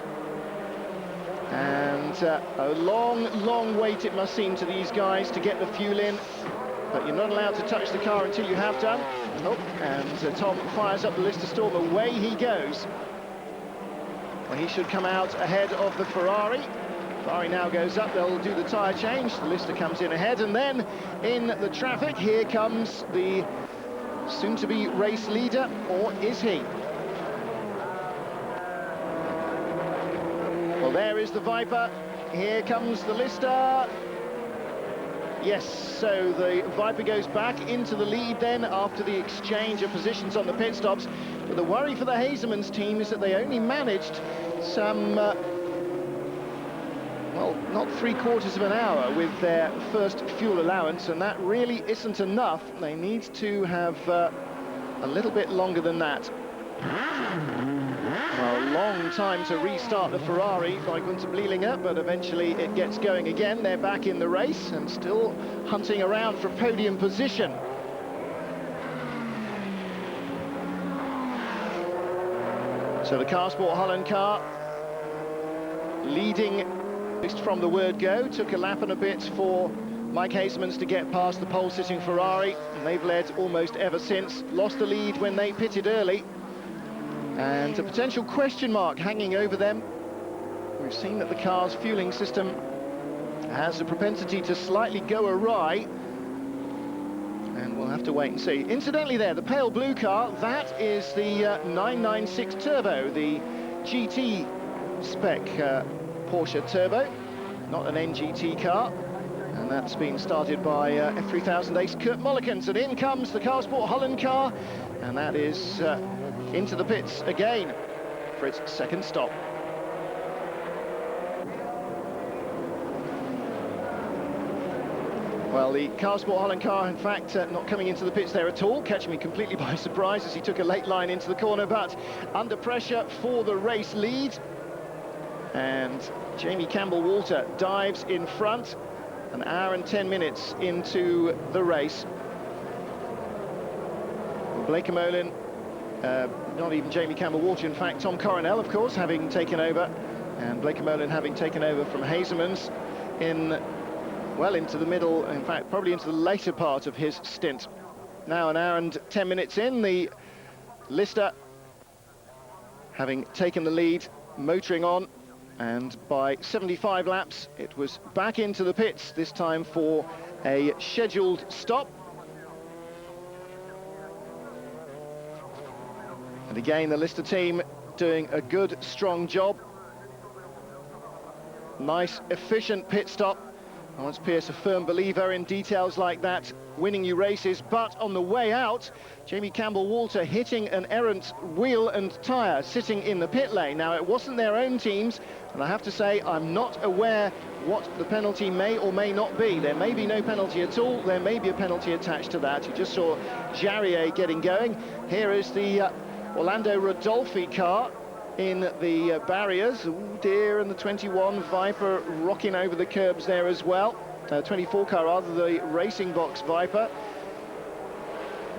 And a long wait it must seem to these guys to get the fuel in. But you're not allowed to touch the car until you have done. Oh, and Tom fires up the Lister Storm. Away he goes. Well, he should come out ahead of the Ferrari. Ferrari now goes up, they'll do the tyre change. The Lister comes in ahead, and then in the traffic, here comes the soon-to-be race leader, or is he? Well, there is the Viper. Here comes the Lister. Yes, so the Viper goes back into the lead then after the exchange of positions on the pit stops. But the worry for the Hazemans team is that they only managed some, well, not 3/4 of an hour with their first fuel allowance, and that really isn't enough. They need to have a little bit longer than that. Well, a long time to restart the Ferrari by Gunther Blielinger, but eventually it gets going again. They're back in the race and still hunting around for podium position. So the Carsport Holland car leading just from the word go. Took a lap and a bit for Mike Hazemans to get past the pole-sitting Ferrari, and they've led almost ever since. Lost the lead when they pitted early, and a potential question mark hanging over them. We've seen that the car's fueling system has a propensity to slightly go awry, and we'll have to wait and see. Incidentally there, the pale blue car, that is the 996 Turbo, the GT spec Porsche Turbo, not an NGT car. And that's been started by F3000 ace Kurt Mollikens. And in comes the Carsport Holland car, and that is into the pits again for its second stop. Well, the Carsport Holland car, in fact, not coming into the pits there at all, catching me completely by surprise as he took a late line into the corner, but under pressure for the race lead. And Jamie Campbell-Walter dives in front, an hour and 10 minutes into the race. Blake Amolin, not even Jamie Campbell-Walter, in fact, Tom Coronel, of course, having taken over, and Blake Amolin having taken over from Hazemans in, well, into the middle, in fact, probably into the later part of his stint. Now an hour and 10 minutes in, the Lister having taken the lead, motoring on, and by 75 laps, it was back into the pits, this time for a scheduled stop. And again, the Lister team doing a good, strong job. Nice, efficient pit stop Lawrence Pierce, a firm believer in details like that, winning you races, but on the way out, Jamie Campbell-Walter hitting an errant wheel and tyre sitting in the pit lane. Now, it wasn't their own teams, and I have to say, I'm not aware what the penalty may or may not be. There may be no penalty at all, there may be a penalty attached to that. You just saw Jarrier getting going. Here is the Orlando Rodolphi car in the barriers. Oh dear, and the 21 Viper rocking over the curbs there as well. 24 car rather, the Racing Box Viper.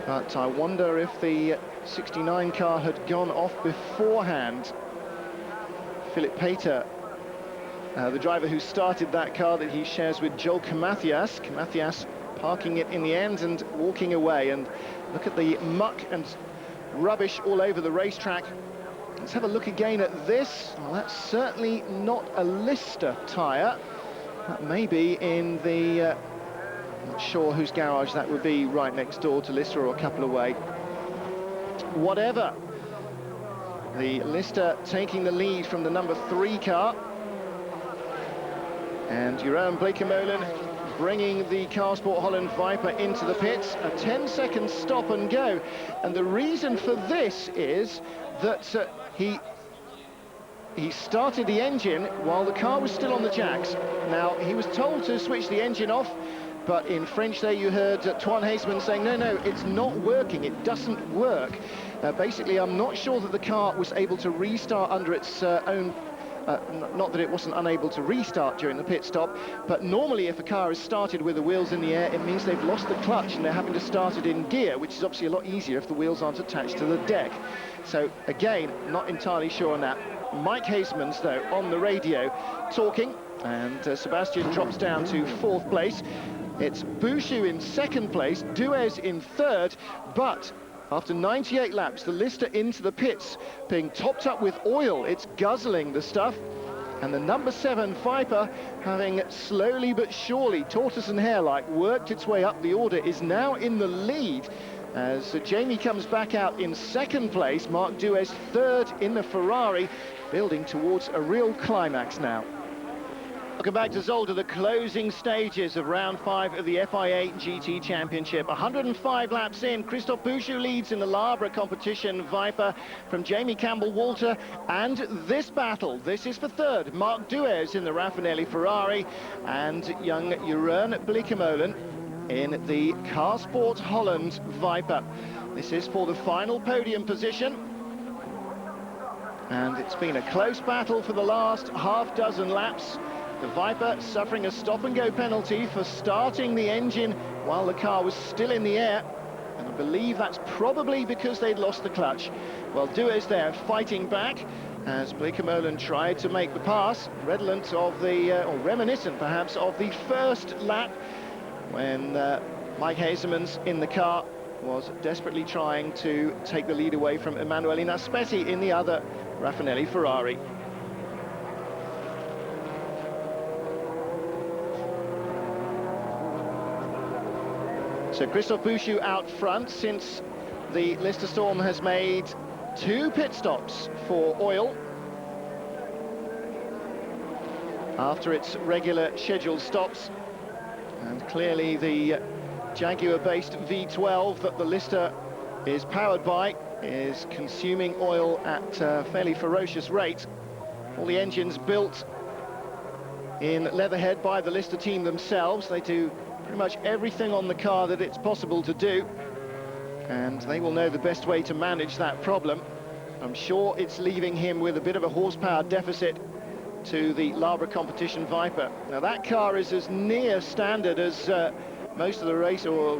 But I wonder if the 69 car had gone off beforehand. Philip Pater, the driver who started that car that he shares with Joel Kamathias. Kamathias parking it in the end and walking away. And look at the muck and rubbish all over the racetrack. Let's have a look again at this. Well, that's certainly not a Lister tyre. That may be in the... not sure whose garage that would be, right next door to Lister or a couple away. Whatever. The Lister taking the lead from the number 3 car. And Jeroen Bleekemolen bringing the Carsport Holland Viper into the pits. A 10-second stop and go. And the reason for this is that he started the engine while the car was still on the jacks. Now, he was told to switch the engine off, but in French there you heard Toine Haseman saying, no, it's not working, it doesn't work. Basically, I'm not sure that the car was able to restart under its own... not that it wasn't unable to restart during the pit stop, but normally if a car is started with the wheels in the air, it means they've lost the clutch and they're having to start it in gear, which is obviously a lot easier if the wheels aren't attached to the deck. So again, not entirely sure on that. Mike Hasemans, though, on the radio talking, and Sebastian drops down to 4th place. It's Bouchou in 2nd place, Duez in 3rd, but after 98 laps, the Lister into the pits, being topped up with oil. It's guzzling the stuff. And the number 7 Viper, having slowly but surely, tortoise and hare-like, worked its way up the order, is now in the lead. As Jamie comes back out in 2nd place, Marc Duez 3rd in the Ferrari, building towards a real climax now. Welcome back to Zolder, the closing stages of round 5 of the FIA GT Championship. 105 laps in, Christophe Bouchou leads in the Labre competition Viper from Jamie Campbell-Walter. And this battle, this is for 3rd, Marc Duez in the Raffinelli Ferrari and young Jeroen Bleekemolen in the Carsport Holland Viper. This is for the final podium position. And it's been a close battle for the last half dozen laps. The Viper suffering a stop-and-go penalty for starting the engine while the car was still in the air. And I believe that's probably because they'd lost the clutch. Well, Duez there fighting back as Bleekemolen tried to make the pass, redolent of the, or reminiscent perhaps, of the first lap when Mike Hasemans in the car was desperately trying to take the lead away from Emanuele Naspetti in the other Raffinelli Ferrari. So Christophe Bouchou out front since the Lister Storm has made 2 pit stops for oil after its regular scheduled stops. And clearly the Jaguar-based V12 that the Lister is powered by is consuming oil at a fairly ferocious rate. All the engines built in Leatherhead by the Lister team themselves. They do pretty much everything on the car that it's possible to do, and they will know the best way to manage that problem. I'm sure it's leaving him with a bit of a horsepower deficit to the Labre competition Viper. Now that car is as near standard as most of the race, or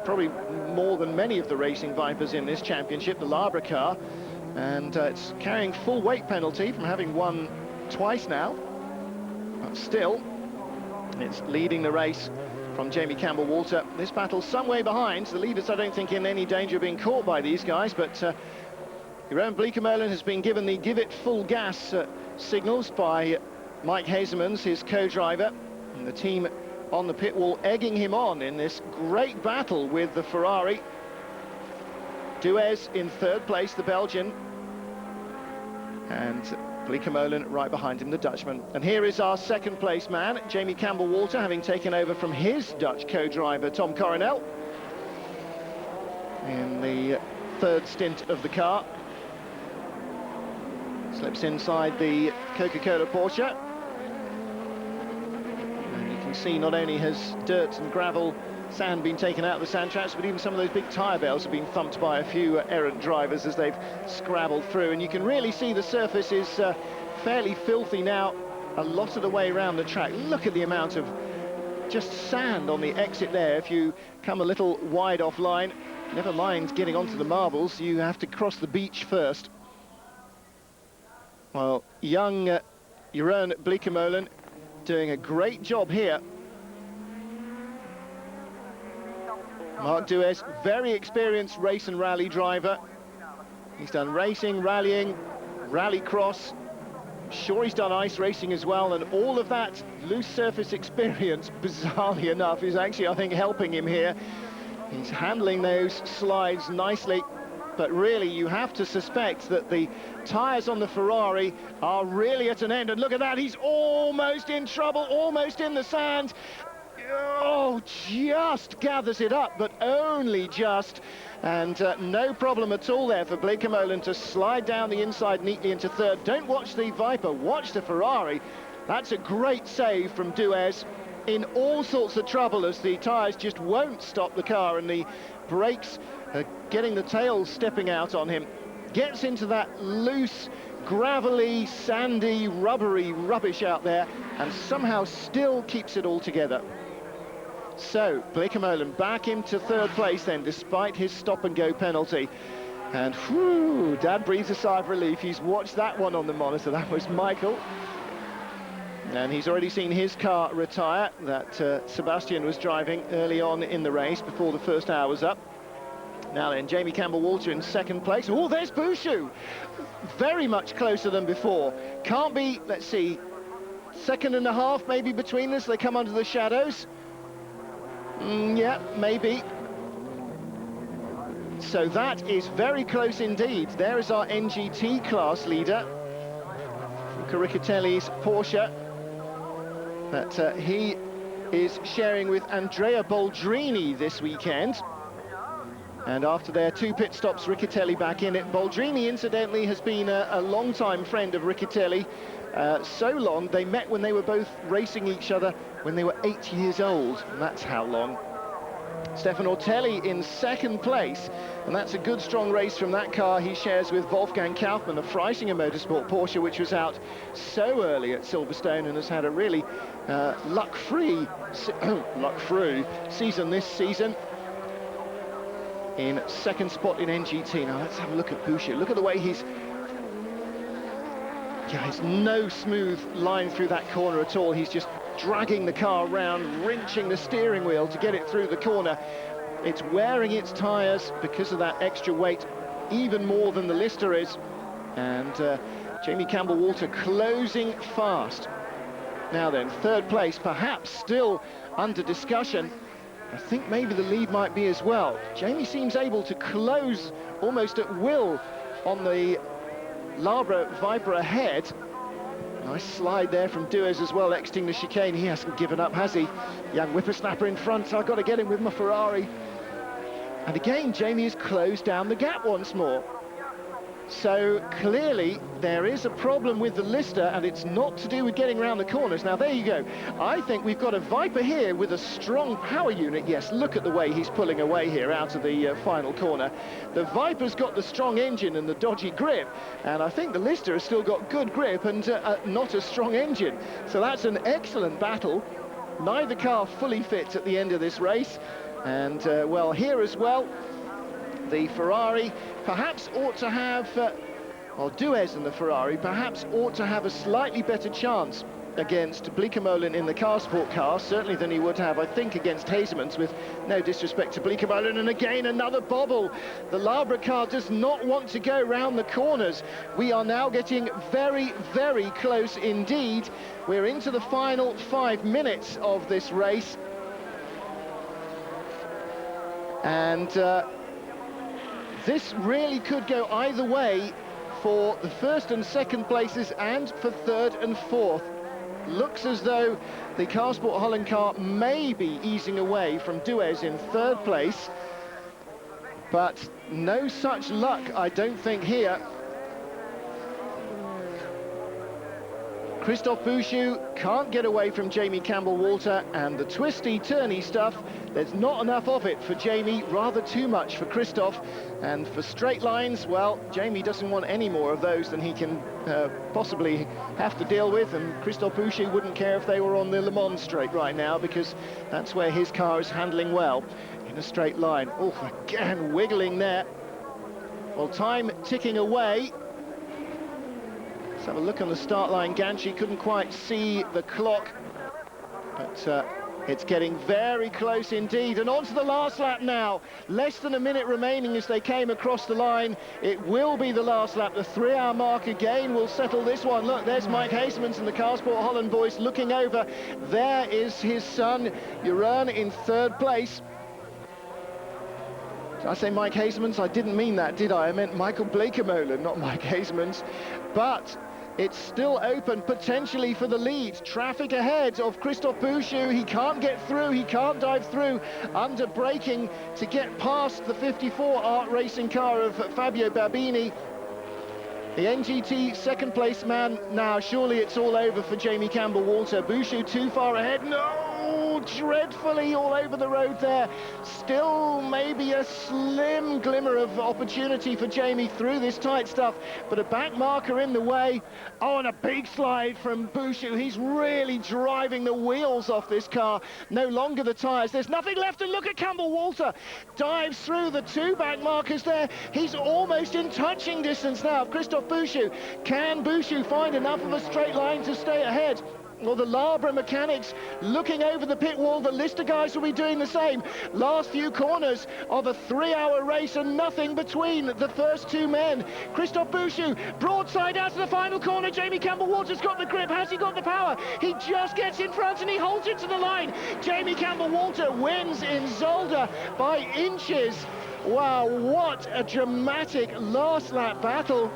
probably more than many of the racing Vipers in this championship, the Labre car, and it's carrying full weight penalty from having won twice now, but still it's leading the race from Jamie Campbell-Walter. This battle's some way behind. The leaders, I don't think, in any danger of being caught by these guys, but Jeroen Bleekemolen has been given the give it full gas signals by Mike Hasemans, his co-driver, and the team on the pit wall egging him on in this great battle with the Ferrari. Duez in 3rd place, the Belgian, and Bleekemolen right behind him, the Dutchman. And here is our second place man, Jamie Campbell-Walter, having taken over from his Dutch co-driver, Tom Coronel, in the third stint of the car. Slips inside the Coca-Cola Porsche. And you can see not only has dirt and gravel, sand been taken out of the sand traps, but even some of those big tyre bales have been thumped by a few errant drivers as they've scrabbled through. And you can really see the surface is fairly filthy now a lot of the way around the track. Look at the amount of just sand on the exit there. If you come a little wide offline, never mind getting onto the marbles, you have to cross the beach first. Well, young Jeroen Bleekemolen doing a great job here. Mark Duez, very experienced race and rally driver. He's done racing, rallying, rallycross. I'm sure he's done ice racing as well, and all of that loose surface experience, bizarrely enough, is actually, I think, helping him here. He's handling those slides nicely, but really you have to suspect that the tyres on the Ferrari are really at an end. And look at that, he's almost in trouble, almost in the sand. Oh, just gathers it up, but only just. And no problem at all there for Bleekemolen to slide down the inside neatly into third. Don't watch the Viper, watch the Ferrari. That's a great save from Duez, in all sorts of trouble as the tyres just won't stop the car, and the brakes are getting the tails stepping out on him. Gets into that loose, gravelly, sandy, rubbery rubbish out there, and somehow still keeps it all together. So, Bleekemolen back into third place then, despite his stop-and-go penalty. And, whew, Dad breathes a sigh of relief. He's watched that one on the monitor. That was Michael. And he's already seen his car retire, that Sebastian was driving early on in the race, before the first hour was up. Now then, Jamie Campbell-Walter in second place. Oh, there's Bouchou! Very much closer than before. Can't be, let's see, second and a half maybe between us. They come under the shadows. Yeah, maybe. So that is very close indeed. There is our NGT class leader, Luca Riccitelli's Porsche, that he is sharing with Andrea Boldrini this weekend. And after their two pit stops, Riccitelli back in it. Boldrini, incidentally, has been a long-time friend of Riccitelli. So long, they met when they were both racing each other when they were 8 years old, and that's how long. Stefano Ortelli in second place, and that's a good strong race from that car he shares with Wolfgang Kaufmann, the Freisinger Motorsport Porsche, which was out so early at Silverstone and has had a really luck-free season this season. In second spot in NGT. Now let's have a look at Bouchou. Look at the way he's... Yeah, it's no smooth line through that corner at all. He's just dragging the car around, wrenching the steering wheel to get it through the corner. It's wearing its tyres because of that extra weight, even more than the Lister is. And Jamie Campbell-Walter closing fast. Now then, third place, perhaps still under discussion. I think maybe the lead might be as well. Jamie seems able to close almost at will on the Labra Viper ahead. Nice slide there from Duez as well, exiting the chicane. He hasn't given up, has he? Young whippersnapper in front. I've got to get him with my Ferrari. And again, Jamie has closed down the gap once more. So clearly there is a problem with the Lister, and it's not to do with getting around the corners. Now there you go. I think we've got a Viper here with a strong power unit. Yes, look at the way he's pulling away here out of the final corner. The Viper's got the strong engine and the dodgy grip, and I think the Lister has still got good grip and not a strong engine. So that's an excellent battle. Neither car fully fit at the end of this race. And well, here as well, the Ferrari perhaps ought to have, well, Duez and the Ferrari perhaps ought to have a slightly better chance against Bleekemolen in the car sport car, certainly than he would have, I think, against Hazemans, with no disrespect to Bleekemolen. And again, another bobble. The Labra car does not want to go round the corners. We are now getting very, very close indeed. We're into the final 5 minutes of this race. And this really could go either way for the first and second places and for third and fourth. Looks as though the Car Sport Holland car may be easing away from Duez in third place, but no such luck, I don't think, here. Christophe Bouchou can't get away from Jamie Campbell-Walter, and the twisty-turny stuff, there's not enough of it for Jamie, rather too much for Christophe. And for straight lines, well, Jamie doesn't want any more of those than he can possibly have to deal with, and Christophe Bouchou wouldn't care if they were on the Le Mans straight right now, because that's where his car is handling well, in a straight line. Oh, again, wiggling there. Well, time ticking away. Let's have a look on the start line. Ganchi couldn't quite see the clock, but it's getting very close indeed. And on to the last lap now. Less than a minute remaining as they came across the line. It will be the last lap. The 3-hour mark again will settle this one. Look, there's Mike Heesemans and the Car Sport Holland boys looking over. There is his son, Jeroen, in third place. Did I say Mike Heesemans? I didn't mean that, did I? I meant Michael Bleekemolen, not Mike Heesemans. But it's still open, potentially, for the lead. Traffic ahead of Christophe Bouchou. He can't get through, he can't dive through, under braking to get past the 54 Art Racing car of Fabio Babini. The NGT second place man now. Surely it's all over for Jamie Campbell-Walter. Bouchou too far ahead. No, dreadfully all over the road there. Still maybe a slim glimmer of opportunity for Jamie through this tight stuff, but a back marker in the way. Oh, and a big slide from Bouchou. He's really driving the wheels off this car. No longer the tyres. There's nothing left, and look at Campbell-Walter. Dives through the two back markers there. He's almost in touching distance now of Christophe Bouchou. Can Bouchou find enough of a straight line to stay ahead? Well, the Labra mechanics looking over the pit wall. The Lister guys will be doing the same. Last few corners of a 3-hour race and nothing between the first two men. Christophe Bouchou, broadside out to the final corner. Jamie Campbell-Walter's got the grip. Has he got the power? He just gets in front and he holds it to the line. Jamie Campbell-Walter wins in Zolder by inches. Wow, what a dramatic last lap battle.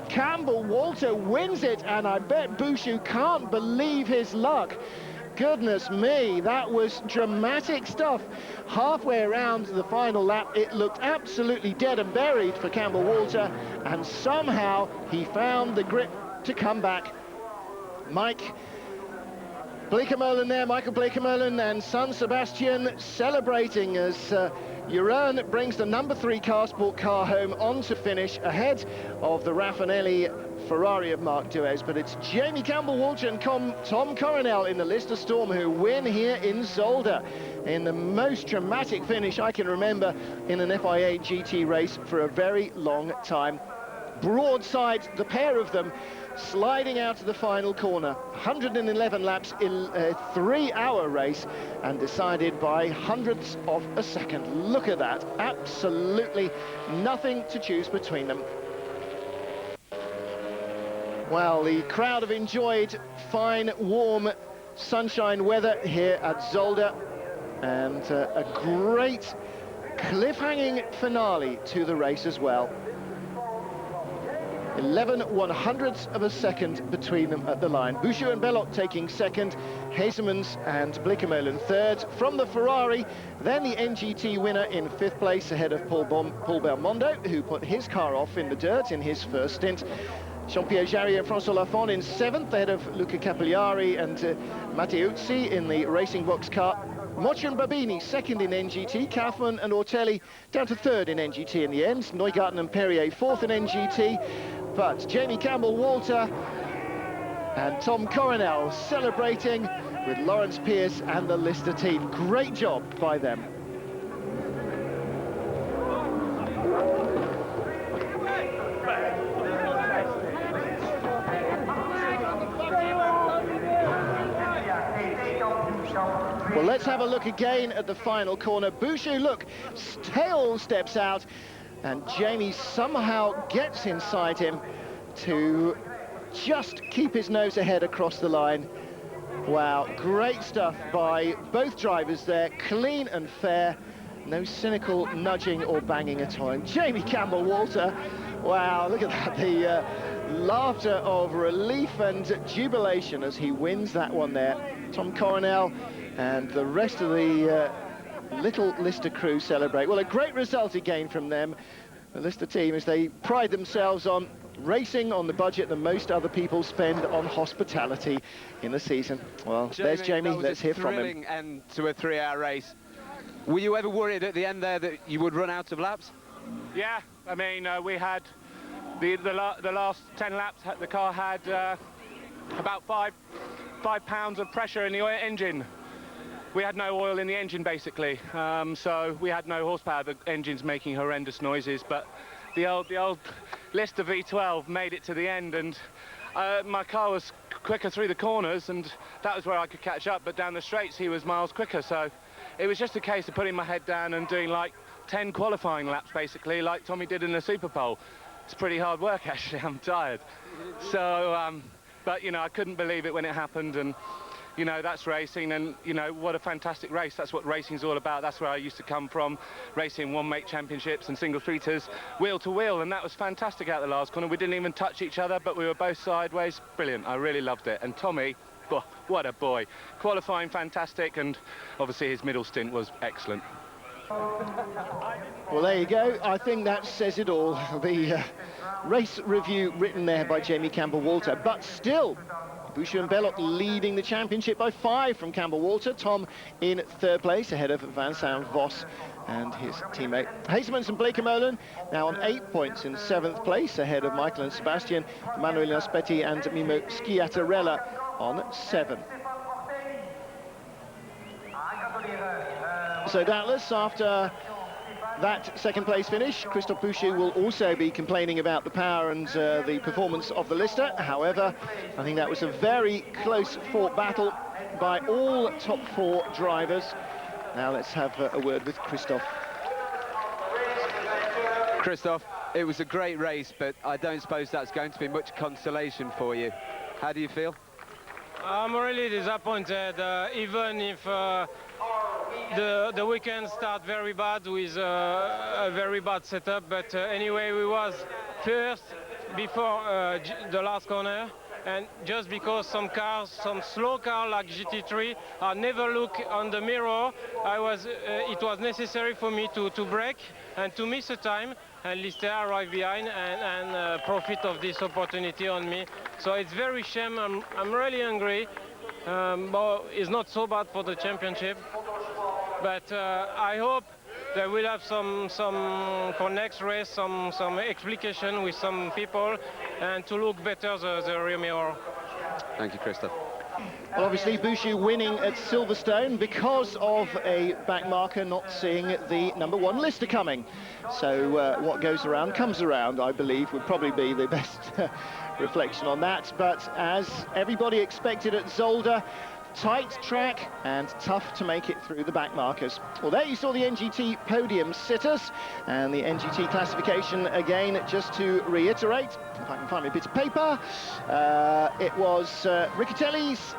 Campbell-Walter wins it, and I bet Bouchou can't believe his luck. Goodness me, that was dramatic stuff. Halfway around the final lap, it looked absolutely dead and buried for Campbell-Walter, and somehow he found the grip to come back. Mike Bleekemolen there, Michael Bleekemolen and son Sebastian celebrating as Jeroen brings the number 3 Car Sport car home on to finish ahead of the Raffinelli Ferrari of Marc Duez. But it's Jamie Campbell-Walter and Tom Coronel in the Lister Storm who win here in Zolder in the most dramatic finish I can remember in an FIA GT race for a very long time. Broadside, the pair of them, sliding out of the final corner. 111 laps in a 3-hour race, and decided by hundredths of a second. Look at that, absolutely nothing to choose between them. Well, the crowd have enjoyed fine, warm, sunshine weather here at Zolder, and a great cliffhanging finale to the race as well. 11 100ths of a second between them at the line. Bouchou and Belloc taking second, Heesemans and Bleekemolen third. From the Ferrari, then the NGT winner in 5th place ahead of Paul Belmondo, who put his car off in the dirt in his first stint. Jean-Pierre Jarier and François Lafont in 7th ahead of Luca Capigliari and Matteuzzi in the Racing Box car. Moccia and Babini second in NGT, Kaufmann and Ortelli down to 3rd in NGT in the end, Neugarten and Perrier 4th in NGT, but Jamie Campbell-Walter and Tom Coronel celebrating with Lawrence Pierce and the Lister team. Great job by them. Well, let's have a look again at the final corner. Bouchou, look, tail steps out, and Jamie somehow gets inside him to just keep his nose ahead across the line. Wow, great stuff by both drivers there, clean and fair, no cynical nudging or banging at all. And Jamie Campbell-Walter, Wow, look at that. The laughter of relief and jubilation as he wins that one there. Tom Coronel and the rest of the little Lister crew celebrate. Well, a great result again from them. The Lister team, as they pride themselves on racing on the budget that most other people spend on hospitality in the season. Well, there's Jamie. Let's hear from him. Thrilling end to a 3-hour race. Were you ever worried at the end there that you would run out of laps? Yeah, I mean, we had the last 10 laps, the car had about five pounds of pressure in the engine. We had no oil in the engine, basically, so we had no horsepower. The engine's making horrendous noises, but the old Lister V12 made it to the end, and my car was quicker through the corners, and that was where I could catch up, but down the straights he was miles quicker, so it was just a case of putting my head down and doing like 10 qualifying laps, basically, like Tommy did in the Super Bowl. It's pretty hard work, actually. I'm tired. So, but, you know, I couldn't believe it when it happened, and you know, that's racing, and you know, what a fantastic race. That's what racing's all about. That's where I used to come from, racing one-make championships and single-seaters, wheel to wheel, and that was fantastic out the last corner. We didn't even touch each other, but we were both sideways. Brilliant. I really loved it. And Tommy, oh, what a boy. Qualifying fantastic, and obviously his middle stint was excellent. Well, there you go. I think that says it all. The race review written there by Jamie Campbell-Walter, but still, Bouchou and Belloc leading the championship by 5 from Campbell-Walter. Tom in 3rd place ahead of Vincent Vos and his teammate Hazemans and Bleekemolen now on 8 points in 7th place ahead of Michael and Sebastian, Manuel Naspetti and Mimo Schiattarella on 7. So doubtless after that 2nd place finish, Christophe Bouchou will also be complaining about the power and the performance of the Lister. However, I think that was a very close fought battle by all top 4 drivers. Now let's have a word with Christophe. Christophe, it was a great race, but I don't suppose that's going to be much consolation for you. How do you feel? I'm really disappointed, even if the weekend start very bad with a very bad setup, but anyway, we was first before the last corner, and just because some cars, some slow car like GT3, I never look on the mirror, it was necessary for me to brake and to miss a time, and Lister arrived behind and profit of this opportunity on me. So it's very shame. I'm really angry. But it's not so bad for the championship. But I hope that we'll have some for next race, some explication with some people, and to look better the rear mirror. Thank you, Christophe. Well, obviously, Bouchou winning at Silverstone because of a back marker not seeing the #1 Lister coming. So what goes around comes around, I believe, would probably be the best reflection on that. But as everybody expected at Zolder, tight track and tough to make it through the back markers. Well, there you saw the NGT podium sitters and the NGT classification again, just to reiterate, if I can find me a bit of paper. It was Riccitelli's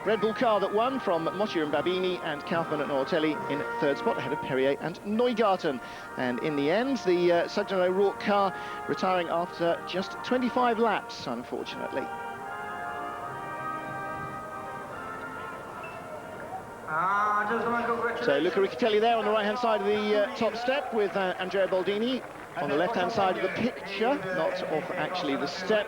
Red Bull car that won from Mottier and Babini, and Kaufmann and Ortelli in 3rd spot ahead of Perrier and Neugarten. And in the end, the Sugden O'Rourke car retiring after just 25 laps, unfortunately. So Luca Riccitelli there on the right-hand side of the top step with Andrea Boldini on the left-hand side of the picture, not off actually the step.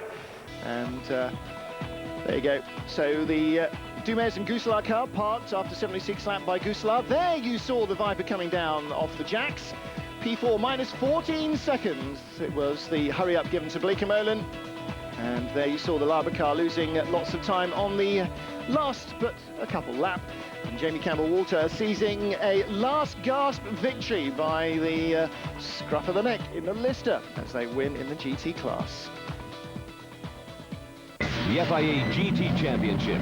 And there you go. So the Dumez and Gousselard car parked after 76 lap by Gousselard. There you saw the Viper coming down off the jacks. P4 minus 14 seconds. It was the hurry-up given to Bleekemolen. And there you saw the Laber car losing lots of time on the last but a couple lap. And Jamie Campbell-Walter seizing a last gasp victory by the scruff of the neck in the Lister as they win in the GT class. The FIA GT Championship.